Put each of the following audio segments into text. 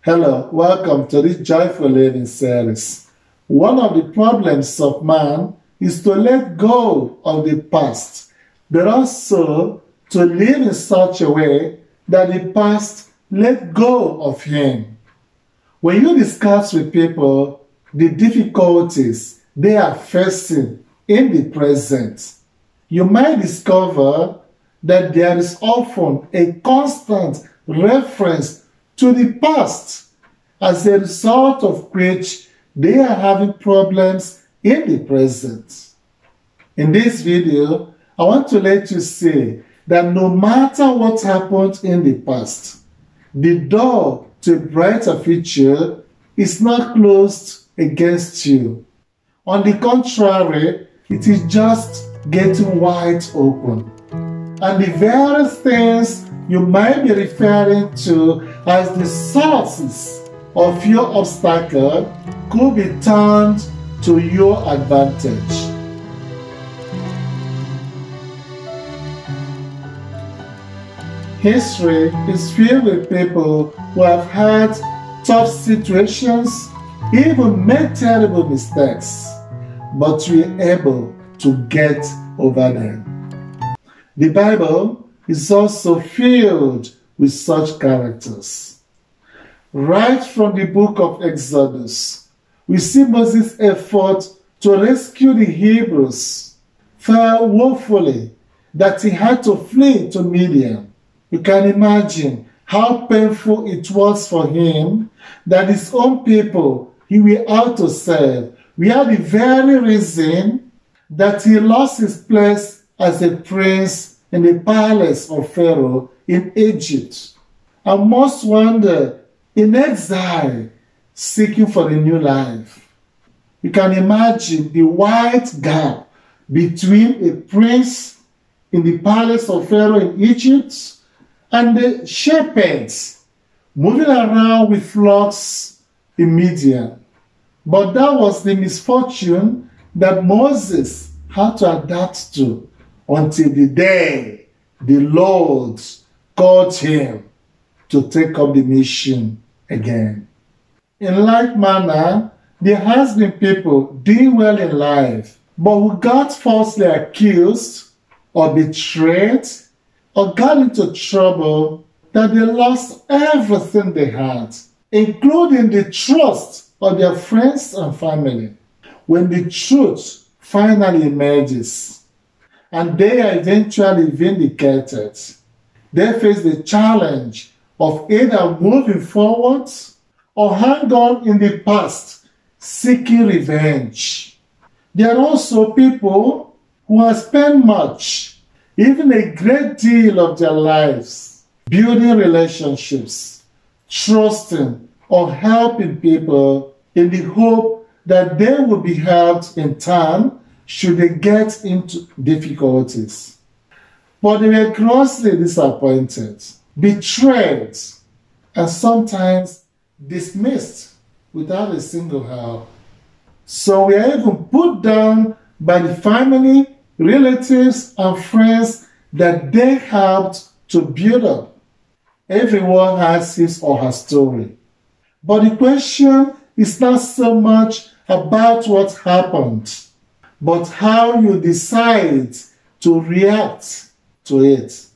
Hello, welcome to this Joyful Living series. One of the problems of man is to let go of the past, but also to live in such a way that the past let go of him. When you discuss with people the difficulties they are facing in the present, you might discover that there is often a constant reference to the past, as a result of which they are having problems in the present. In this video, I want to let you see that no matter what happened in the past, the door to a brighter future is not closed against you. On the contrary, it is just getting wide open. And the very things you might be referring to as the sources of your obstacle could be turned to your advantage. History is filled with people who have had tough situations, even made terrible mistakes, but were able to get over them. The Bible is also filled with such characters. Right from the book of Exodus, we see Moses' effort to rescue the Hebrews fell woefully that he had to flee to Midian. You can imagine how painful it was for him that his own people he were out to serve were the very reason that he lost his place as a prince in the palace of Pharaoh in Egypt, and must wander in exile, seeking for a new life. You can imagine the wide gap between a prince in the palace of Pharaoh in Egypt and the shepherds moving around with flocks in Midian. But that was the misfortune that Moses had to adapt to until the day the Lord called him to take up the mission again. In like manner, there has been people doing well in life, but who got falsely accused or betrayed or got into trouble that they lost everything they had, including the trust of their friends and family. When the truth finally emerges, and they are eventually vindicated, they face the challenge of either moving forward or hang on in the past, seeking revenge. There are also people who have spent much, even a great deal of their lives, building relationships, trusting or helping people in the hope that they will be helped in turn should they get into difficulties. But they were grossly disappointed, betrayed, and sometimes dismissed without a single help. So we are even put down by the family, relatives, and friends that they helped to build up. Everyone has his or her story. But the question is not so much about what happened, but how you decide to react to it.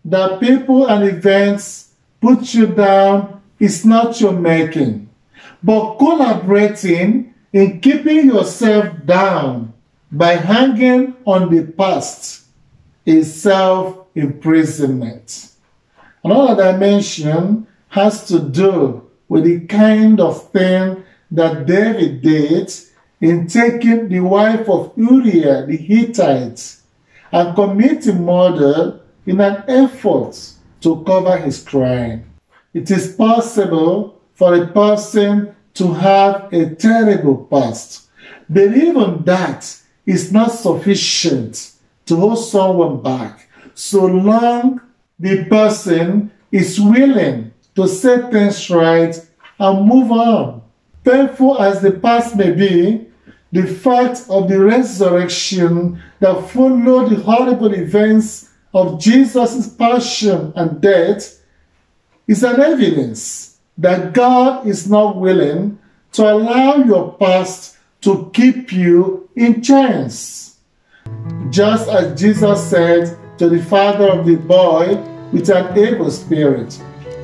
That people and events put you down is not your making, but collaborating in keeping yourself down by hanging on the past is self-imprisonment. Another dimension has to do with the kind of thing that David did in taking the wife of Uriah the Hittite and committing murder in an effort to cover his crime. It is possible for a person to have a terrible past, but even that is not sufficient to hold someone back, so long the person is willing to set things right and move on. Painful as the past may be, the fact of the resurrection that followed the horrible events of Jesus' passion and death is an evidence that God is not willing to allow your past to keep you in chains. Just as Jesus said to the father of the boy with an evil spirit,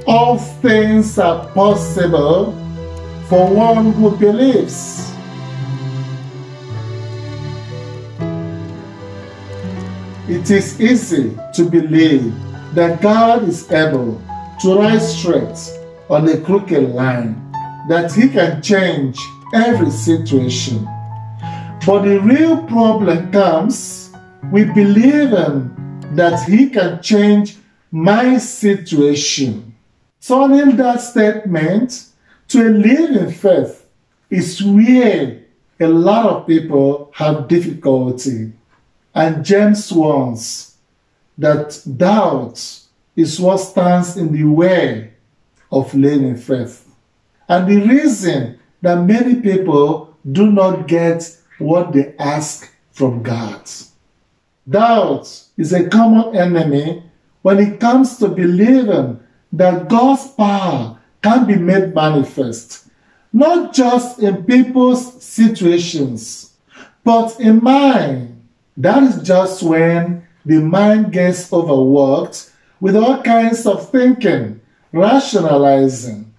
all things are possible for one who believes. It is easy to believe that God is able to ride straight on a crooked line, that He can change every situation. But the real problem comes with believing that He can change my situation. Turning that statement to a living faith is where a lot of people have difficulty. And James warns that doubt is what stands in the way of living faith. And the reason that many people do not get what they ask from God. Doubt is a common enemy when it comes to believing that God's power can be made manifest, not just in people's situations, but in mine. That is just when the mind gets overworked with all kinds of thinking, rationalizing.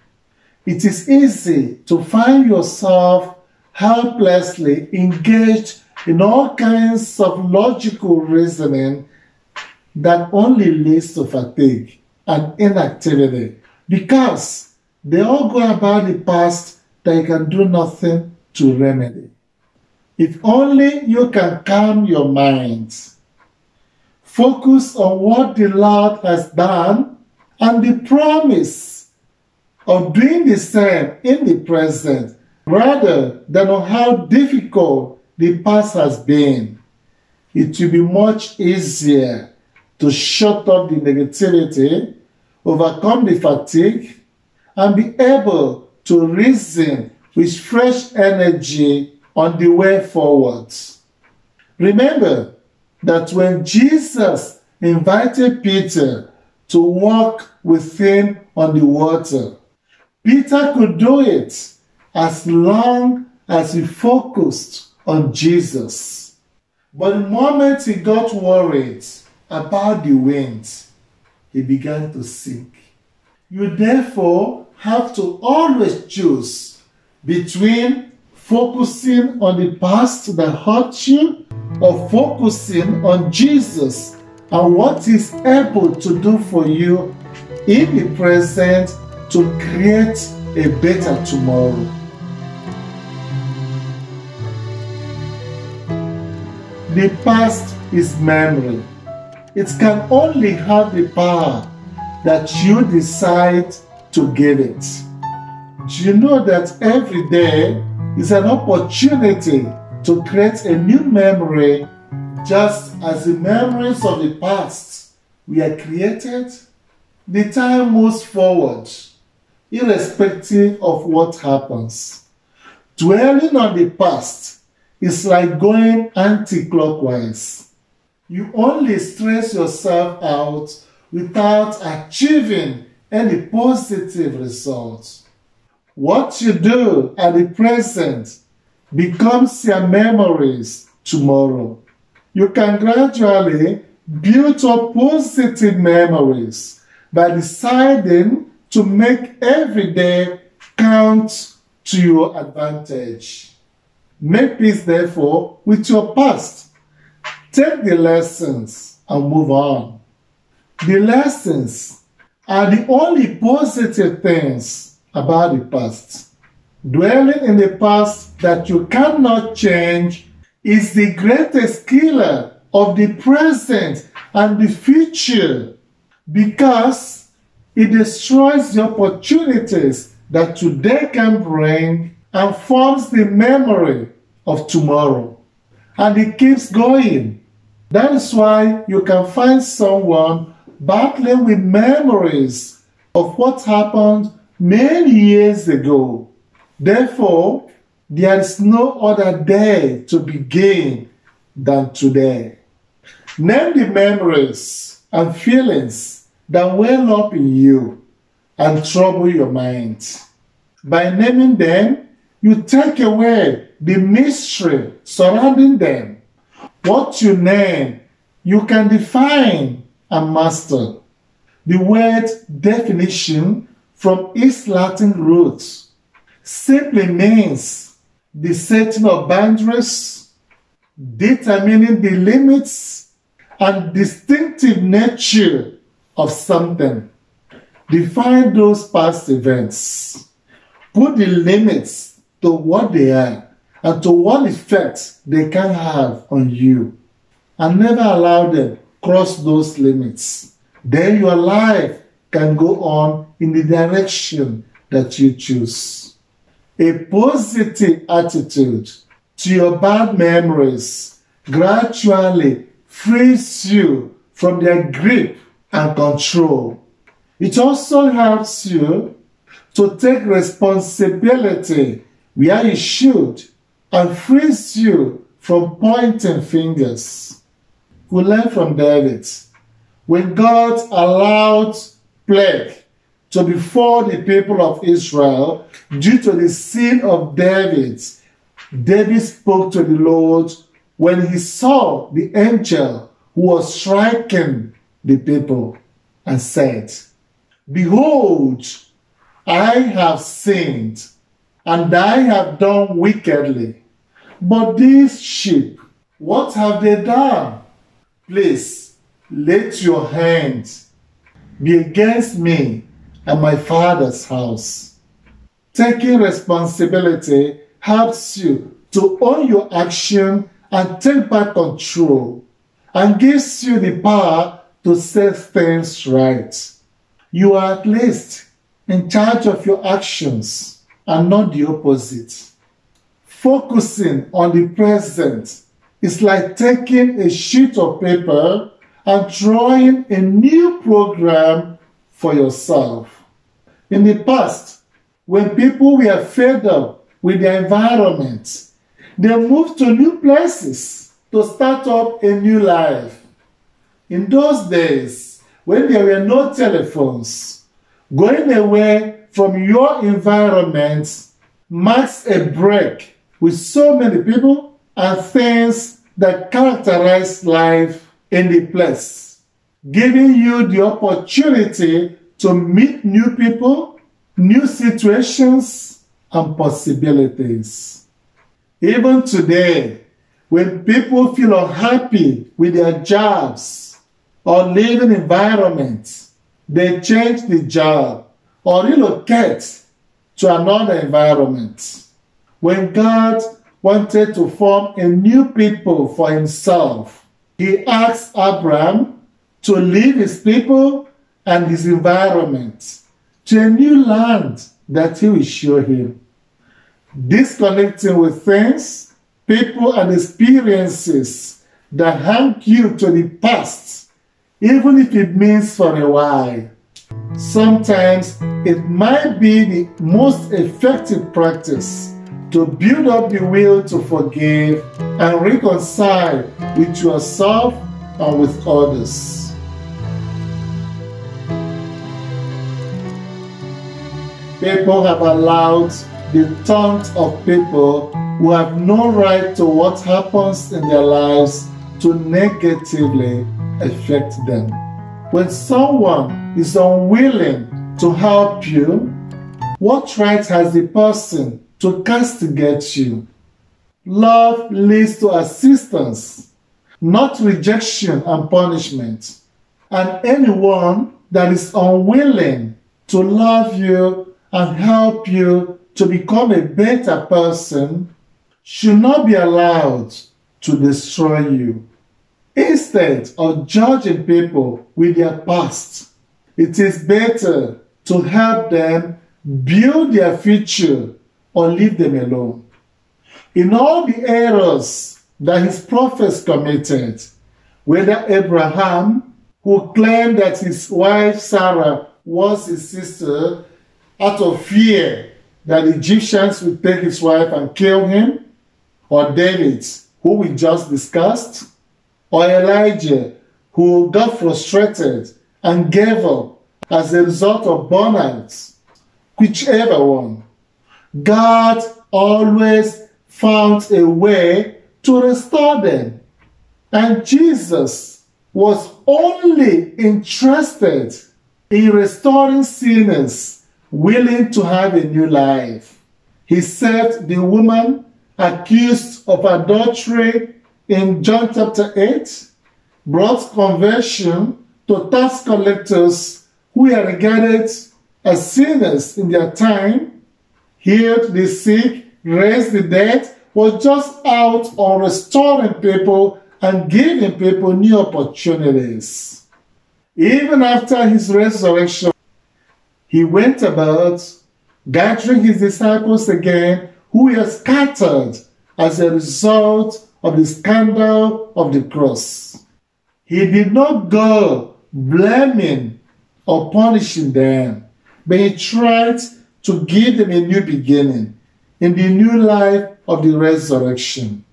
It is easy to find yourself helplessly engaged in all kinds of logical reasoning that only leads to fatigue and inactivity, because they all go about the past that you can do nothing to remedy. If only you can calm your mind, focus on what the Lord has done and the promise of doing the same in the present, rather than on how difficult the past has been. It will be much easier to shut off the negativity, overcome the fatigue, and be able to reason with fresh energy on the way forward. Remember that when Jesus invited Peter to walk with him on the water, Peter could do it as long as he focused on Jesus. But the moment he got worried about the wind, he began to sink. You therefore have to always choose between focusing on the past that hurt you or focusing on Jesus and what He's able to do for you in the present to create a better tomorrow. The past is memory. It can only have the power that you decide to give it. Do you know that every day is an opportunity to create a new memory, just as the memories of the past were created? The time moves forward, irrespective of what happens. Dwelling on the past is like going anti-clockwise. You only stress yourself out without achieving any positive results. What you do at the present becomes your memories tomorrow. You can gradually build up positive memories by deciding to make every day count to your advantage. Make peace, therefore, with your past. Take the lessons and move on. The lessons are the only positive things about the past. Dwelling in the past that you cannot change is the greatest killer of the present and the future, because it destroys the opportunities that today can bring and forms the memory of tomorrow. And it keeps going. That is why you can find someone battling with memories of what happened many years ago. Therefore, there is no other day to begin than today. Name the memories and feelings that well up in you and trouble your mind. By naming them, you take away the mystery surrounding them. What you name, you can define and master. The word definition from its Latin root simply means the setting of boundaries, determining the limits and distinctive nature of something. Define those past events. Put the limits to what they are and to what effect they can have on you. And never allow them cross those limits. Then your life can go on in the direction that you choose. A positive attitude to your bad memories gradually frees you from their grip and control. It also helps you to take responsibility where you should and frees you from pointing fingers. We learn from David. When God allowed plague to befall the people of Israel due to the sin of David, David spoke to the Lord when he saw the angel who was striking the people and said, "Behold, I have sinned, and I have done wickedly. But these sheep, what have they done? Please, let your hand be against me and my father's house." Taking responsibility helps you to own your action and take back control, and gives you the power to set things right. You are at least in charge of your actions and not the opposite. Focusing on the present is like taking a sheet of paper and drawing a new program for yourself. In the past, when people were fed up with their environment, they moved to new places to start up a new life. In those days, when there were no telephones, going away from your environment marks a break with so many people and things that characterize life in the place, giving you the opportunity to meet new people, new situations, and possibilities. Even today, when people feel unhappy with their jobs or living environment, they change the job or relocate to another environment. When God wanted to form a new people for himself, he asked Abraham to leave his people and his environment to a new land that he will show him. Disconnecting with things, people, and experiences that hang you to the past, even if it means for a while. Sometimes it might be the most effective practice to build up the will to forgive and reconcile with yourself and with others. People have allowed the tongues of people who have no right to what happens in their lives to negatively affect them. When someone is unwilling to help you, what right has the person to castigate you? Love leads to assistance, not rejection and punishment. And anyone that is unwilling to love you and help you to become a better person should not be allowed to destroy you. Instead of judging people with their past, it is better to help them build their future or leave them alone. In all the errors that his prophets committed, whether Abraham, who claimed that his wife Sarah was his sister out of fear that the Egyptians would take his wife and kill him, or David, who we just discussed, or Elijah, who got frustrated and gave up as a result of burnout, whichever one, God always found a way to restore them. And Jesus was only interested in restoring sinners willing to have a new life. He saved the woman accused of adultery in John chapter 8, brought conversion to tax collectors who were regarded as sinners in their time, healed the sick, raised the dead, was just out on restoring people and giving people new opportunities. Even after his resurrection, he went about gathering his disciples again who were scattered as a result of the scandal of the cross. He did not go blaming or punishing them, but he tried to give them a new beginning in the new life of the resurrection.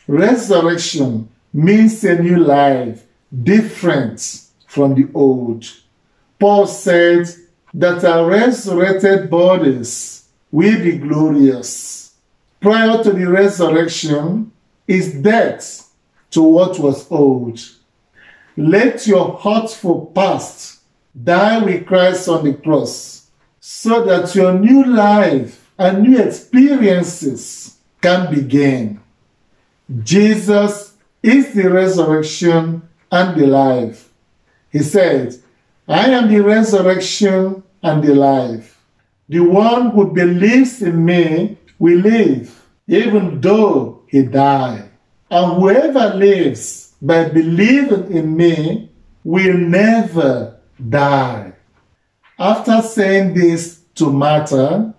Resurrection means a new life, different from the old. Paul said that our resurrected bodies will be glorious. Prior to the resurrection is death to what was old. Let your hurtful past die with Christ on the cross, so that your new life and new experiences can begin. Jesus is the resurrection and the life. He said, I am the resurrection and the life. The one who believes in me will live, even though he die. And whoever lives by believing in me will never die. After saying this to Martha,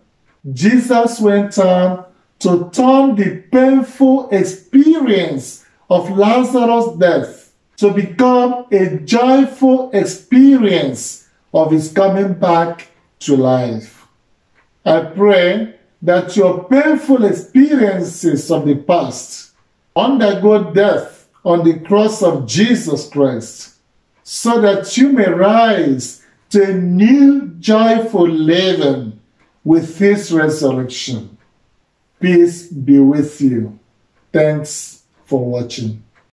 Jesus went on to turn the painful experience of Lazarus' death to become a joyful experience of his coming back to life. I pray that your painful experiences of the past undergo death on the cross of Jesus Christ, so that you may rise to a new joyful living with his resurrection. Peace be with you. Thanks for watching.